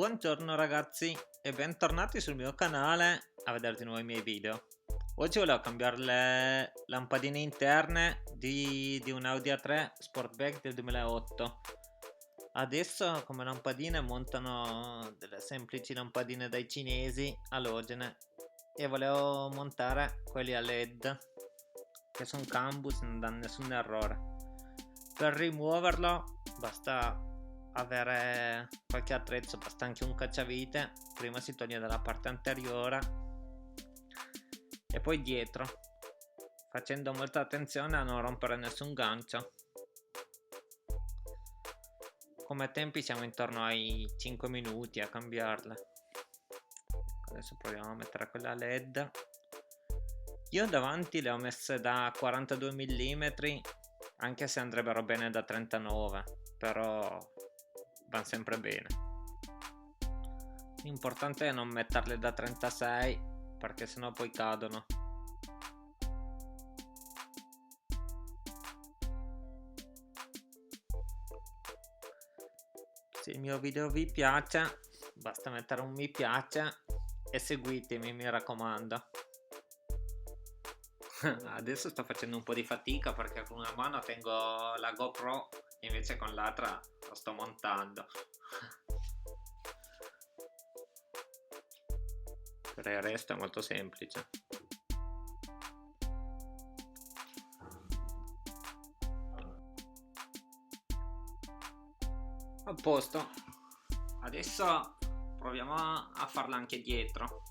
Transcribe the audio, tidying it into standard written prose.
Buongiorno ragazzi e bentornati sul mio canale a vedere di nuovo i miei video. Oggi volevo cambiare le lampadine interne di un Audi A3 Sportback del 2008. Adesso come lampadine montano delle semplici lampadine dai cinesi alogene e volevo montare quelli a LED che sono Canbus, non danno nessun errore. Per rimuoverlo basta avere qualche attrezzo, basta anche un cacciavite. Prima si toglie dalla parte anteriore e poi dietro, facendo molta attenzione a non rompere nessun gancio. Come tempi siamo intorno ai 5 minuti a cambiarle. Adesso proviamo a mettere quella LED. Io davanti le ho messe da 42 mm, anche se andrebbero bene da 39, però vanno sempre bene. L'importante è non metterle da 36 perché sennò poi cadono. Se il mio video vi piace basta mettere un mi piace e seguitemi, mi raccomando. Adesso sto facendo un po' di fatica perché con una mano tengo la GoPro e invece con l'altra lo sto montando. Per il resto è molto semplice. A posto. Adesso proviamo a farla anche dietro.